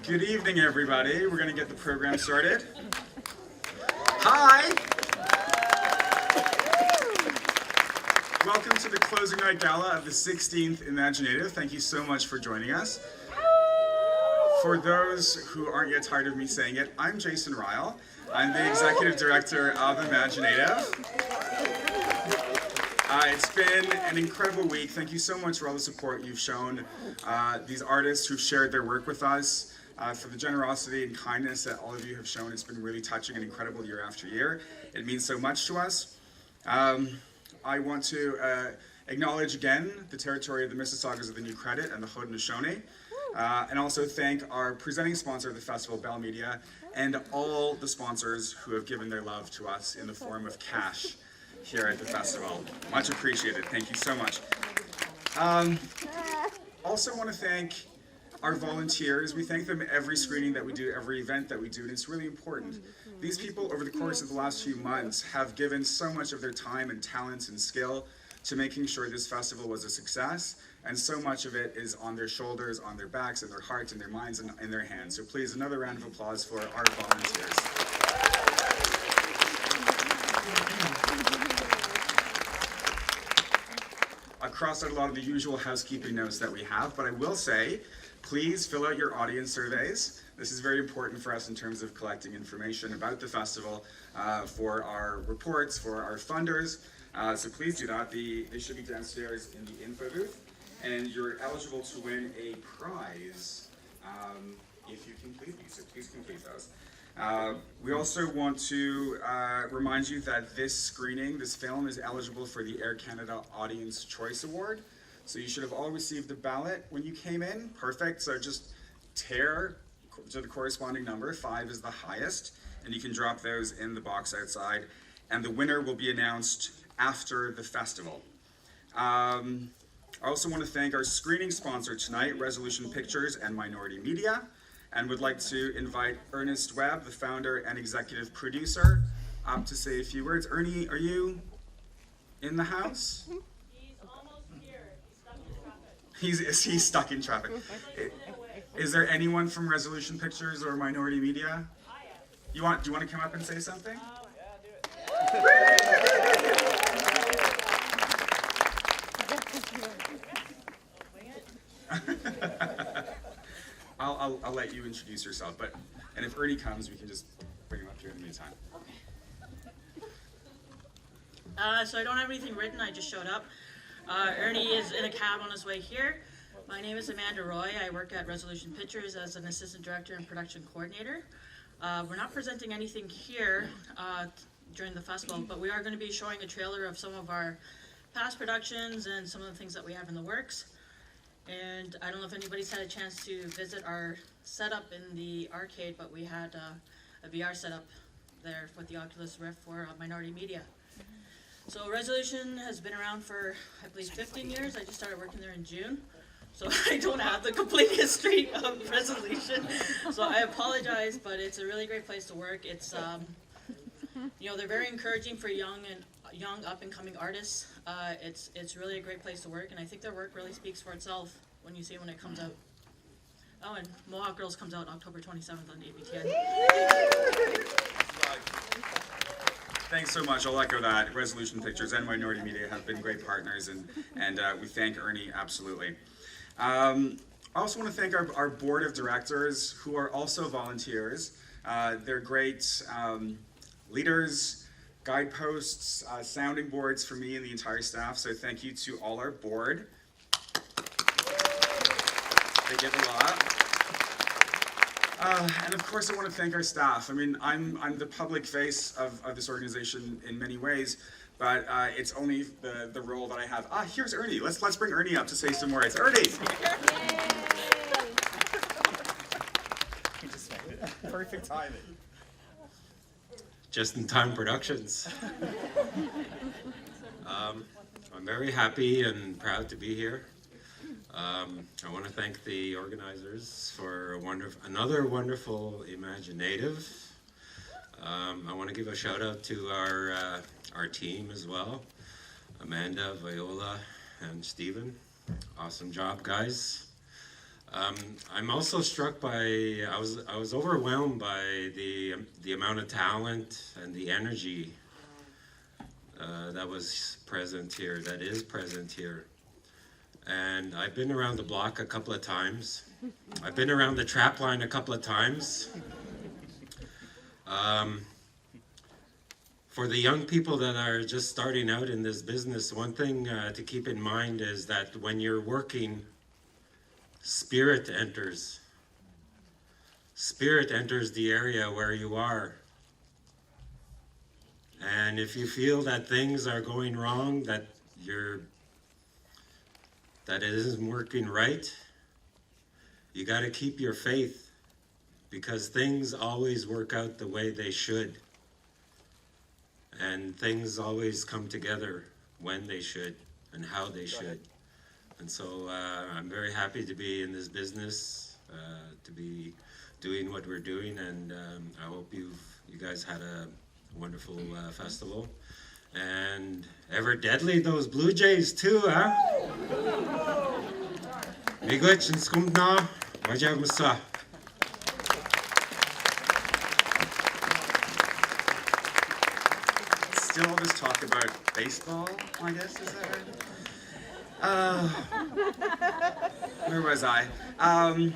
Good evening, everybody. We're going to get the program started. Hi! Welcome to the Closing Gala of the 16th Imaginative. Thank you so much for joining us. For those who aren't yet tired of me saying it, I'm Jason Ryle. I'm the Executive Director of Imaginative. It's been an incredible week. Thank you so much for all the support you've shown these artists who've shared their work with us, for the generosity and kindness that all of you have shown. It's been really touching and incredible year after year. It means so much to us. I want to acknowledge again the territory of the Mississaugas of the New Credit and the Haudenosaunee, and also thank our presenting sponsor of the festival, Bell Media, and all the sponsors who have given their love to us in the form of cash here at the festival. Much appreciated. Thank you so much. Also want to thank our volunteers. We thank them every screening that we do, every event that we do, and it's really important. These people, over the course of the last few months, have given so much of their time and talents and skill to making sure this festival was a success, and so much of it is on their shoulders, on their backs, and their hearts, and their minds, and in their hands. So please, another round of applause for our volunteers. I've crossed out a lot of the usual housekeeping notes that we have, but I will say, please fill out your audience surveys. This is very important for us in terms of collecting information about the festival, for our reports, for our funders. So please do that. They should be downstairs in the info booth. And you're eligible to win a prize if you complete these, so please complete those. We also want to remind you that this screening, this film, is eligible for the Air Canada Audience Choice Award. So you should have all received a ballot when you came in. Perfect. So just tear to the corresponding number. 5 is the highest, and you can drop those in the box outside. And the winner will be announced after the festival. I also want to thank our screening sponsor tonight, Resolution Pictures and Minority Media, and would like to invite Ernest Webb, the founder and executive producer, up to say a few words. Ernie, are you in the house? He's almost here. He's stuck in traffic. He's stuck in traffic. Is there anyone from Resolution Pictures or Minority Media? Do you want to come up and say something? Yeah, do it. I'll let you introduce yourself, and if Ernie comes, we can just bring him up here in the meantime. So I don't have anything written, I just showed up. Ernie is in a cab on his way here. My name is Amanda Roy. I work at Resolution Pictures as an assistant director and production coordinator. We're not presenting anything here during the festival, but we are going to be showing a trailer of some of our past productions and some of the things that we have in the works. And I don't know if anybody's had a chance to visit our setup in the arcade, but we had a VR setup there with the Oculus Rift for Minority Media. So Resolution has been around for, I believe, 15 years. I just started working there in June, so I don't have the complete history of Resolution. So I apologize, but it's a really great place to work. It's, they're very encouraging for young up-and-coming artists. It's really a great place to work, and I think their work really speaks for itself when you see it when it comes out. Oh, and Mohawk Girls comes out October 27th on ABTN. Thanks so much. I'll echo that. Resolution Pictures and Minority Media have been great partners, and we thank Ernie absolutely. I also want to thank our board of directors, who are also volunteers. They're great leaders, guideposts, sounding boards for me and the entire staff, so thank you to all our board. They give a lot. And of course I want to thank our staff. I mean, I'm the public face of this organization in many ways, but it's only the role that I have. Here's Ernie. Let's bring Ernie up to say some words. Ernie! Perfect timing. Just in time productions. I'm very happy and proud to be here. I want to thank the organizers for another wonderful Imaginative. I want to give a shout out to our team as well, Amanda, Viola, and Stephen. Awesome job, guys. I'm also struck by, I was overwhelmed by the amount of talent and the energy that was present here, that is present here. And I've been around the block a couple of times. I've been around the trap line a couple of times. For the young people that are just starting out in this business, one thing to keep in mind is that when you're working, spirit enters. Spirit enters the area where you are. And if you feel that things are going wrong, that it isn't working right, you got to keep your faith, because things always work out the way they should. And things always come together when they should and how they should. And so I'm very happy to be in this business, to be doing what we're doing, and I hope you guys had a wonderful festival. And ever deadly, those Blue Jays too, huh? Miigwech and skumdna, wajag masa. Still all this talk about baseball, I guess, is that right? Where was I? I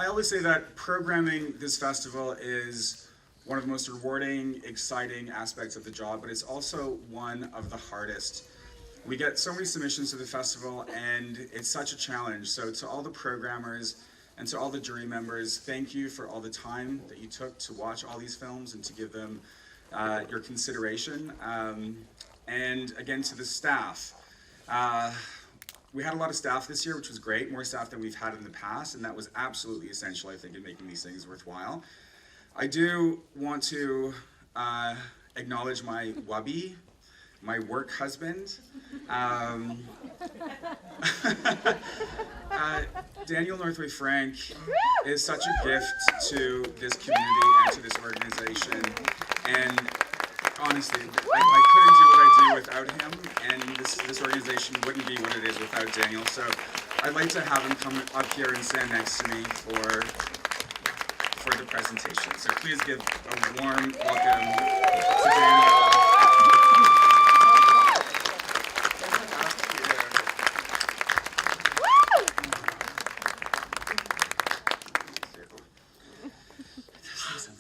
always say that programming this festival is one of the most rewarding, exciting aspects of the job, but it's also one of the hardest. We get so many submissions to the festival, and it's such a challenge. So to all the programmers and to all the jury members, thank you for all the time that you took to watch all these films and to give them your consideration. And again, to the staff. We had a lot of staff this year, which was great, more staff than we've had in the past, and that was absolutely essential, I think, in making these things worthwhile. I do want to acknowledge my wubby, my work husband. Daniel Northway Frank is such a gift to this community and to this organization. And honestly, I couldn't do what I do without him, and this organization wouldn't be what it is without Daniel. So I'd like to have him come up here and stand next to me for the presentation. So please give a warm welcome to Daniel.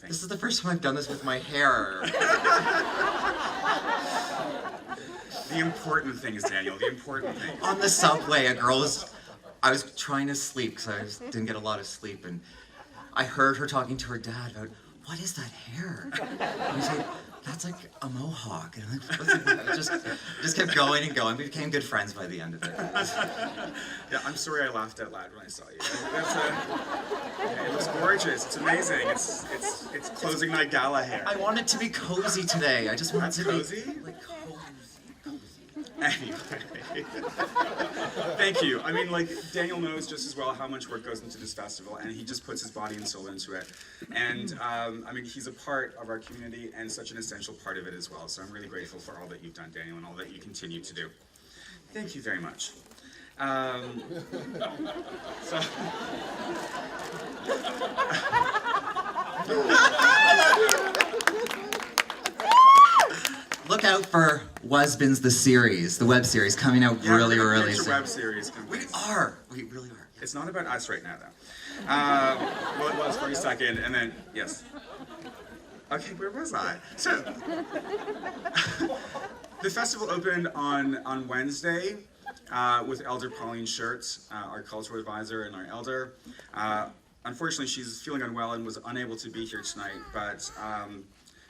This is the first time I've done this with my hair. The important things, Daniel, the important things. On the subway, I was trying to sleep because I didn't get a lot of sleep, and I heard her talking to her dad about, what is that hair? And he's like, that's like a mohawk. And I'm like, what's it? Just kept going and going. We became good friends by the end of it. Yeah, I'm sorry I laughed out loud when I saw you. It looks gorgeous. It's amazing. It's closing night gala hair. I want it to be cozy today. I just want it to cozy? be like cozy. Anyway, thank you. I mean, like, Daniel knows just as well how much work goes into this festival, and he just puts his body and soul into it. And, I mean, he's a part of our community and such an essential part of it as well. So I'm really grateful for all that you've done, Daniel, and all that you continue to do. Thank you very much. Look out for Wasbins the series, the web series, coming out really soon. Web series. We really are. It's not about us right now, though. Well, it was for a second, and then, yes. Okay, where was I? So, the festival opened on Wednesday with Elder Pauline Schertz, our cultural advisor and our elder. Unfortunately, she's feeling unwell and was unable to be here tonight, but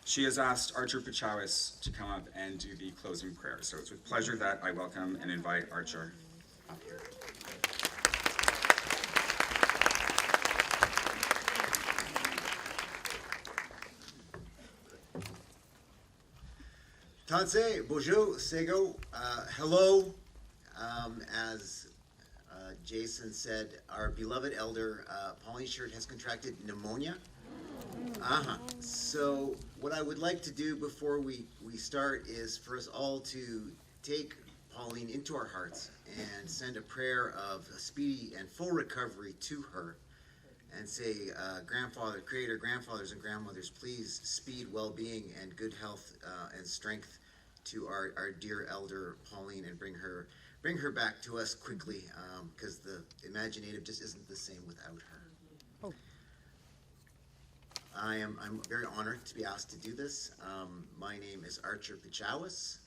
she has asked Archer Pachowis to come up and do the closing prayer. So it's with pleasure that I welcome and invite Archer up here. Tanse, bonjour, sego, hello. As Jason said, our beloved elder, Pauline Schertz, has contracted pneumonia. So what I would like to do before we start is for us all to take Pauline into our hearts and send a prayer of a speedy and full recovery to her, and say, grandfather, creator, grandfathers and grandmothers, please speed well-being and good health and strength to our dear elder Pauline, and bring her back to us quickly, because the Imaginative just isn't the same without her. I'm very honored to be asked to do this. My name is Archer Pichawis.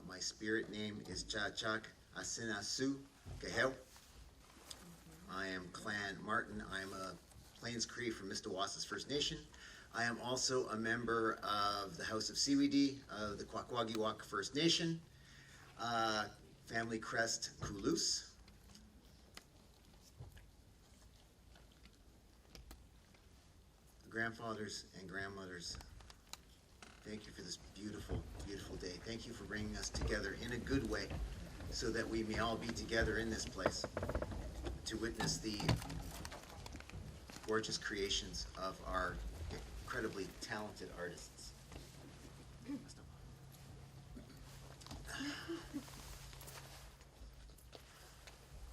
My spirit name is Chachak Asinasu Gahel. I am Clan Martin. I'm a Plains Cree from Mistawassa's First Nation. I am also a member of the House of Siwidi of the Kwakwagiwak First Nation, family crest Kulus. Grandfathers and grandmothers, thank you for this beautiful, beautiful day. Thank you for bringing us together in a good way so that we may all be together in this place to witness the gorgeous creations of our incredibly talented artists.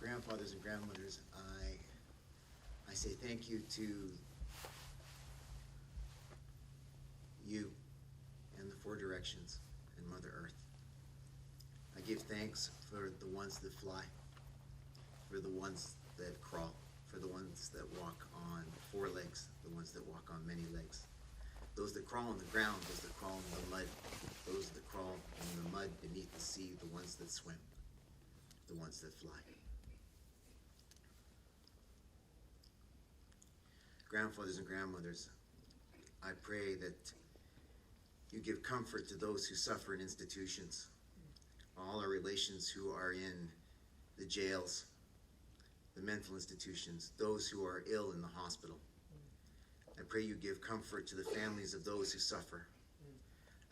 Grandfathers and grandmothers, I say thank you to you and the Four Directions and Mother Earth. I give thanks for the ones that fly, for the ones that crawl, for the ones that walk on 4 legs, the ones that walk on many legs, those that crawl on the ground, those that crawl in the mud, those that crawl in the mud beneath the sea, the ones that swim, the ones that fly. Grandfathers and grandmothers, I pray that you give comfort to those who suffer in institutions, all our relations who are in the jails, the mental institutions, those who are ill in the hospital. I pray you give comfort to the families of those who suffer.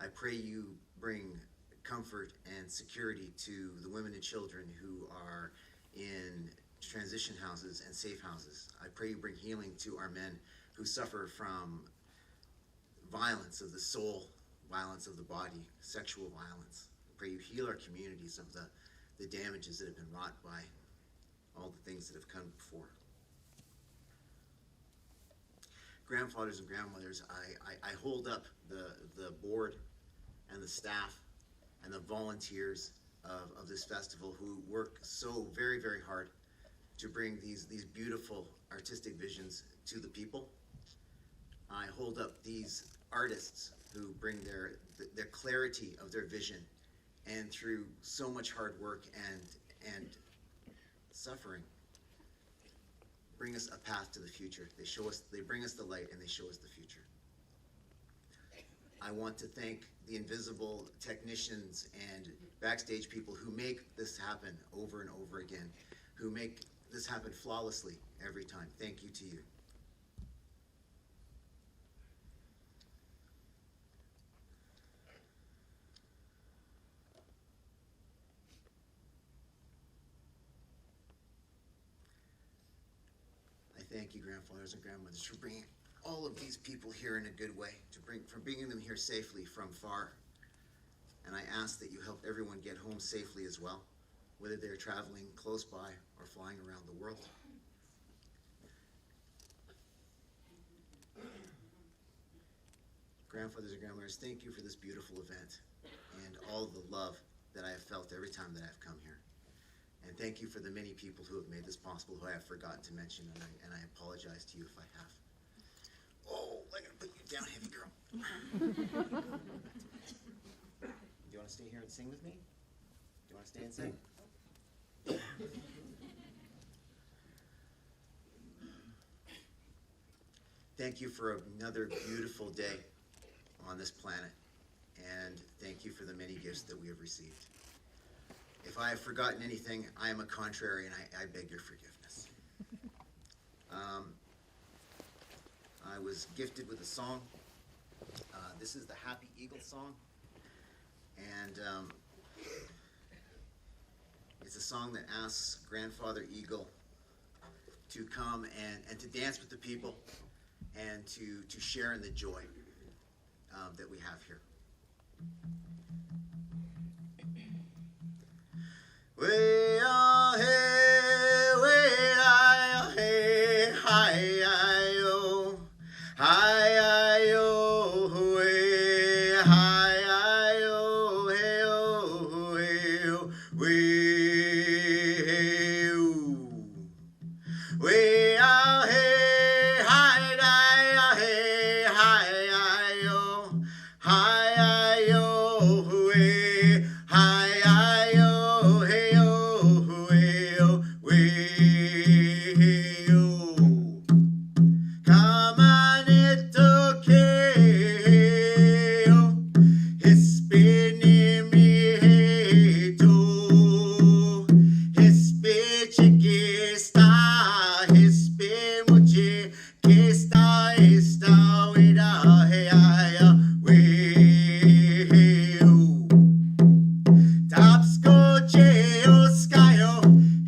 I pray you bring comfort and security to the women and children who are in transition houses and safe houses. I pray you bring healing to our men who suffer from violence of the soul, violence of the body, sexual violence. I pray you heal our communities of the damages that have been wrought by all the things that have come before. Grandfathers and grandmothers, I hold up the board and the staff and the volunteers of this festival who work so very, very hard to bring these beautiful artistic visions to the people. I hold up these artists who bring their clarity of their vision, and through so much hard work and suffering, bring us a path to the future. They bring us the light, and they show us the future. I want to thank the invisible technicians and backstage people who make this happen over and over again, who make this happen flawlessly every time. Thank you to you. I thank you, grandfathers and grandmothers, for bringing all of these people here in a good way, for bringing them here safely from far. And I ask that you help everyone get home safely as well, whether they're traveling close by or flying around the world. Grandfathers and grandmothers, thank you for this beautiful event and all the love that I have felt every time that I've come here. And thank you for the many people who have made this possible, who I have forgotten to mention, and I apologize to you if I have. Oh, I'm gonna put you down, heavy girl. Do you want to stay here and sing with me? Do you want to stay and sing? Thank you for another beautiful day on this planet, and thank you for the many gifts that we have received. If I have forgotten anything, I am a contrary, and I beg your forgiveness. I was gifted with a song. This is the Happy Eagle song, and it's a song that asks Grandfather Eagle to come and to dance with the people and to share in the joy that we have here. Way ah hey, way ah hey, hi yo, hi yo, way hi yo, hey yo, hey yo, way hey yo. Way out hey, hi di hey, hi yo, hi yo, way, hi yo, hey yo, way yo. Come on, it's okay. It's been in me too. It's been que está, it's been mucho que está, way. Tapscotcheo skyo,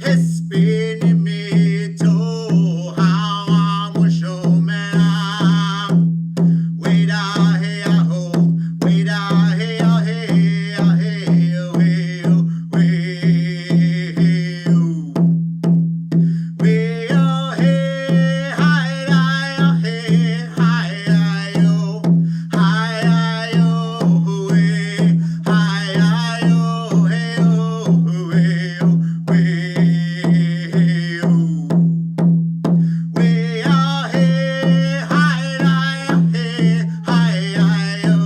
it's been in me too. How I'm a showman. Wait a hey a ho, wait a hey a hey a hey a hey a way o. Way a hey hi a hey hi yo, hi yo way, hi yo hey o way o. Way ah hey, hi hey, hi yo,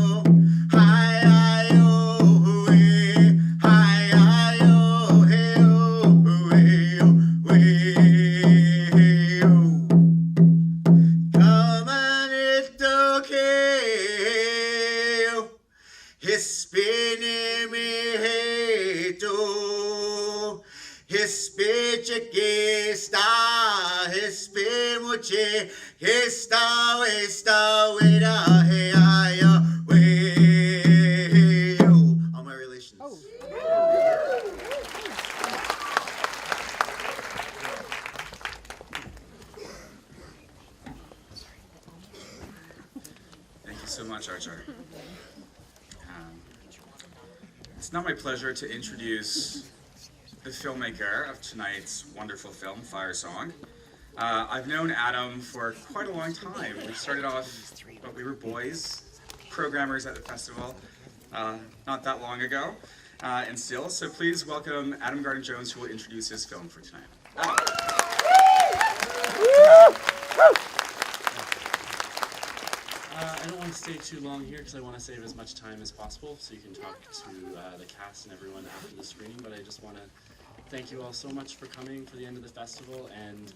hi yo, way, hi yo, hey yo. Come on, it's okay. It's been in me hey too. It's been que está, it's been mucho está, way da hey way yo. All my relations. Thank you so much, Archer. It's now my pleasure to introduce the filmmaker of tonight's wonderful film, Fire Song. I've known Adam for quite a long time. We started off, but we were boys, programmers at the festival, not that long ago, and still. So please welcome Adam Gardner-Jones, who will introduce his film for tonight. I don't want to stay too long here because I want to save as much time as possible so you can talk to the cast and everyone after the screening, but I just want to thank you all so much for coming for the end of the festival, and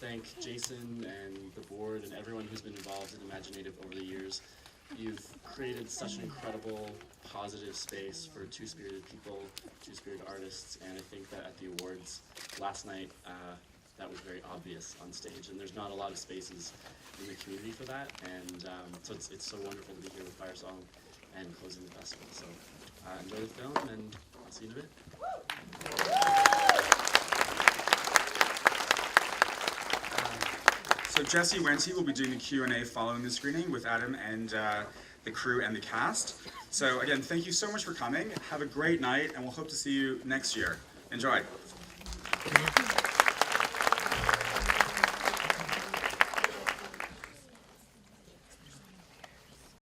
thank Jason and the board and everyone who's been involved in Imaginative over the years. You've created such an incredible, positive space for two-spirited people, two-spirited artists, and I think that at the awards last night, that was very obvious on stage, and there's not a lot of spaces in the community for that, and so it's so wonderful to be here with Fire Song and closing the festival. So enjoy the film, and I'll see you in a bit. So Jesse Wenty will be doing the Q&A following the screening with Adam and the crew and the cast. So again, thank you so much for coming. Have a great night, and we'll hope to see you next year. Enjoy.